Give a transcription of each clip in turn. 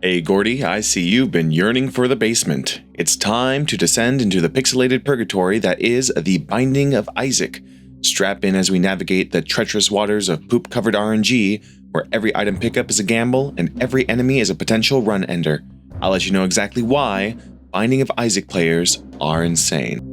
Hey Gourdy, I see you've been yearning for the basement. It's time to descend into the pixelated purgatory that is the Binding of Isaac. Strap in as we navigate the treacherous waters of poop-covered RNG, where every item pickup is a gamble and every enemy is a potential run ender. I'll let you know exactly why Binding of Isaac players are insane.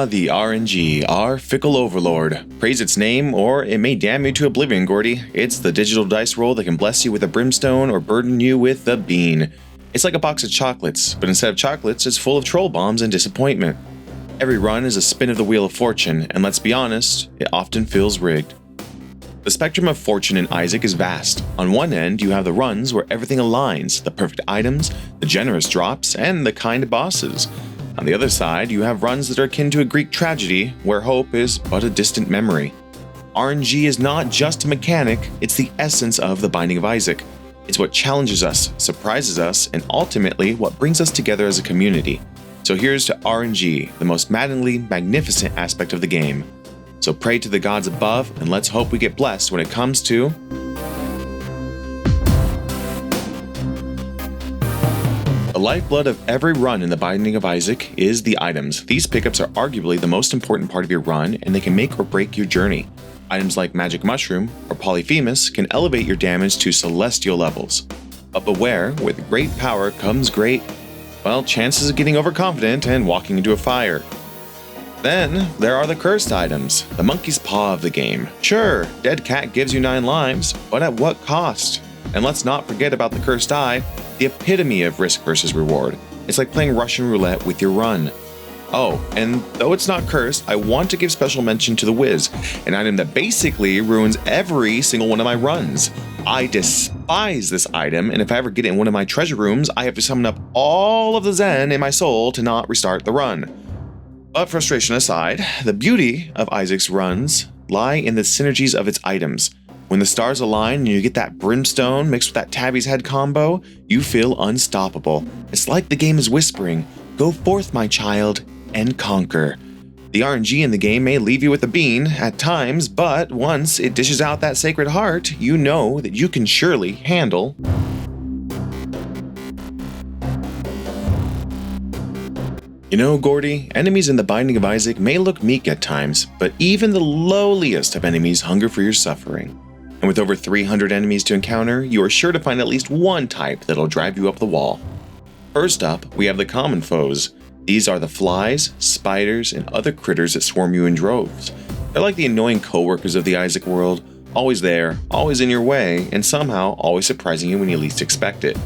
The RNG, our fickle overlord. Praise its name, or it may damn you to oblivion, Gourdy. It's the digital dice roll that can bless you with a brimstone or burden you with a bean. It's like a box of chocolates, but instead of chocolates, it's full of troll bombs and disappointment. Every run is a spin of the wheel of fortune, and let's be honest, it often feels rigged. The spectrum of fortune in Isaac is vast. On one end, you have the runs where everything aligns, the perfect items, the generous drops, and the kind bosses. On the other side, you have runs that are akin to a Greek tragedy, where hope is but a distant memory. RNG is not just a mechanic, it's the essence of the Binding of Isaac. It's what challenges us, surprises us, and ultimately what brings us together as a community. So here's to RNG, the most maddeningly magnificent aspect of the game. So pray to the gods above, and let's hope we get blessed when it comes to the lifeblood of every run in the Binding of Isaac is the items. These pickups are arguably the most important part of your run, and they can make or break your journey. Items like Magic Mushroom or Polyphemus can elevate your damage to celestial levels. But beware, with great power comes great, chances of getting overconfident and walking into a fire. Then, there are the cursed items, the monkey's paw of the game. Sure, Dead Cat gives you 9 lives, but at what cost? And let's not forget about the Cursed Eye, the epitome of risk versus reward. It's like playing Russian roulette with your run. Oh, and though it's not cursed, I want to give special mention to the Whiz, an item that basically ruins every single one of my runs. I despise this item, and if I ever get it in one of my treasure rooms, I have to summon up all of the Zen in my soul to not restart the run. But frustration aside, the beauty of Isaac's runs lie in the synergies of its items. When the stars align and you get that brimstone mixed with that Tabby's head combo, you feel unstoppable. It's like the game is whispering, "Go forth, my child, and conquer." The RNG in the game may leave you with a bean at times, but once it dishes out that sacred heart, you know that you can surely handle. You know, Gourdy, enemies in the Binding of Isaac may look meek at times, but even the lowliest of enemies hunger for your suffering. And with over 300 enemies to encounter, you are sure to find at least one type that'll drive you up the wall. First up, we have the common foes. These are the flies, spiders, and other critters that swarm you in droves. They're like the annoying coworkers of the Isaac world, always there, always in your way, and somehow always surprising you when you least expect it.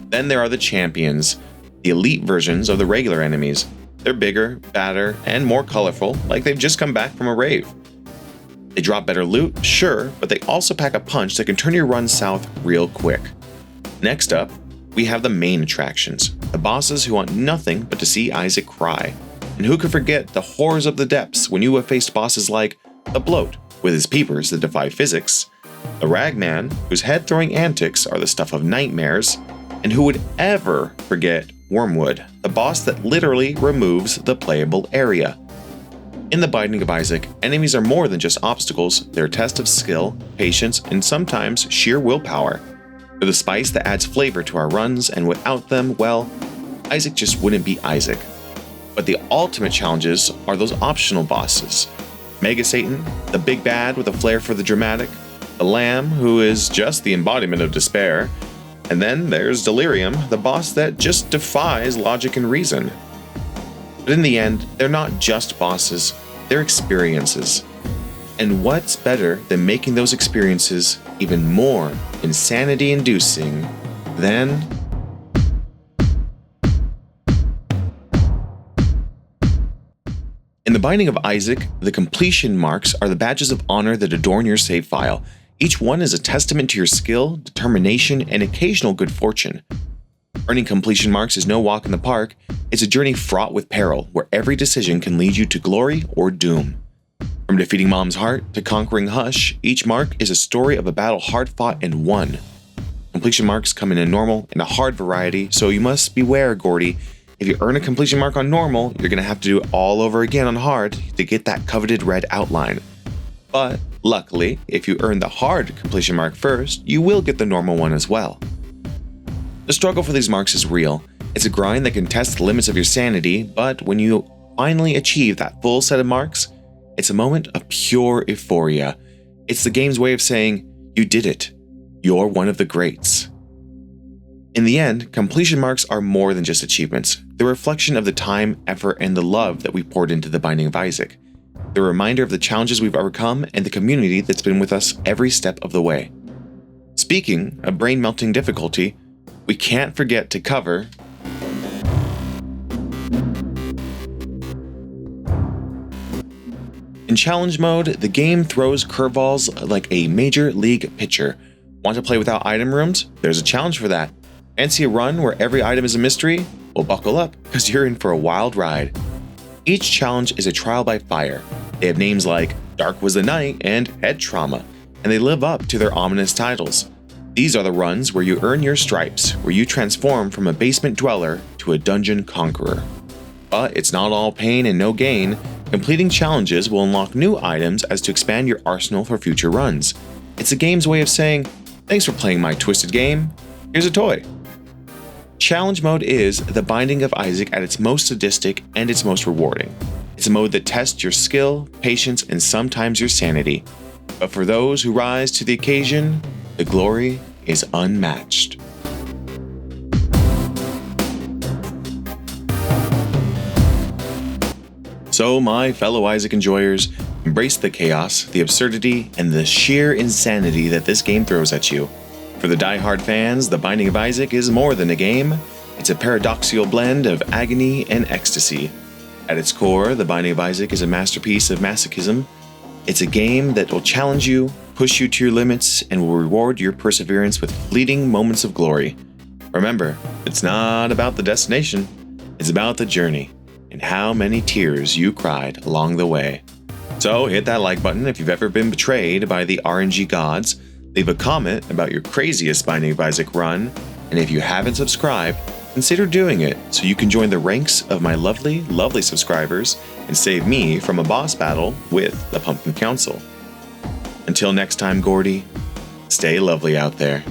Then there are the champions, the elite versions of the regular enemies. They're bigger, badder, and more colorful, like they've just come back from a rave. They drop better loot, sure, but they also pack a punch that can turn your run south real quick. Next up, we have the main attractions, the bosses who want nothing but to see Isaac cry. And who could forget the horrors of the depths when you have faced bosses like the Bloat, with his peepers that defy physics, the Ragman, whose head-throwing antics are the stuff of nightmares, and who would ever forget Wormwood, the boss that literally removes the playable area. In the Binding of Isaac, enemies are more than just obstacles, they're a test of skill, patience, and sometimes sheer willpower. They're the spice that adds flavor to our runs, and without them, Isaac just wouldn't be Isaac. But the ultimate challenges are those optional bosses. Mega Satan, the big bad with a flair for the dramatic, the Lamb, who is just the embodiment of despair, and then there's Delirium, the boss that just defies logic and reason. But in the end, they're not just bosses, they're experiences. And what's better than making those experiences even more insanity-inducing than in the Binding of Isaac, the completion marks are the badges of honor that adorn your save file. Each one is a testament to your skill, determination, and occasional good fortune. Earning completion marks is no walk in the park, it's a journey fraught with peril, where every decision can lead you to glory or doom. From defeating Mom's heart to conquering Hush, each mark is a story of a battle hard fought and won. Completion marks come in a normal and a hard variety, so you must beware, Gourdy. If you earn a completion mark on normal, you're going to have to do it all over again on hard to get that coveted red outline. But luckily, if you earn the hard completion mark first, you will get the normal one as well. The struggle for these marks is real. It's a grind that can test the limits of your sanity, but when you finally achieve that full set of marks, it's a moment of pure euphoria. It's the game's way of saying, you did it. You're one of the greats. In the end, completion marks are more than just achievements. They're a reflection of the time, effort, and the love that we poured into the Binding of Isaac. They're a reminder of the challenges we've overcome and the community that's been with us every step of the way. Speaking of brain-melting difficulty, we can't forget to cover in challenge mode, the game throws curveballs like a major league pitcher. Want to play without item rooms? There's a challenge for that. Fancy a run where every item is a mystery? Well, buckle up, because you're in for a wild ride. Each challenge is a trial by fire. They have names like Dark Was the Night and Head Trauma, and they live up to their ominous titles. These are the runs where you earn your stripes, where you transform from a basement dweller to a dungeon conqueror. But it's not all pain and no gain. Completing challenges will unlock new items as to expand your arsenal for future runs. It's the game's way of saying, thanks for playing my twisted game, here's a toy. Challenge mode is the Binding of Isaac at its most sadistic and its most rewarding. It's a mode that tests your skill, patience, and sometimes your sanity. But for those who rise to the occasion, the glory is unmatched. So, my fellow Isaac enjoyers, embrace the chaos, the absurdity, and the sheer insanity that this game throws at you. For the die-hard fans, The Binding of Isaac is more than a game. It's a paradoxical blend of agony and ecstasy. At its core, The Binding of Isaac is a masterpiece of masochism. It's a game that will challenge you, push you to your limits, and will reward your perseverance with fleeting moments of glory. Remember, it's not about the destination, it's about the journey, and how many tears you cried along the way. So hit that like button if you've ever been betrayed by the RNG gods, leave a comment about your craziest Binding of Isaac run, and if you haven't subscribed, consider doing it so you can join the ranks of my lovely, lovely subscribers and save me from a boss battle with the Pumpkin Council. Until next time, Gourdy, stay lovely out there.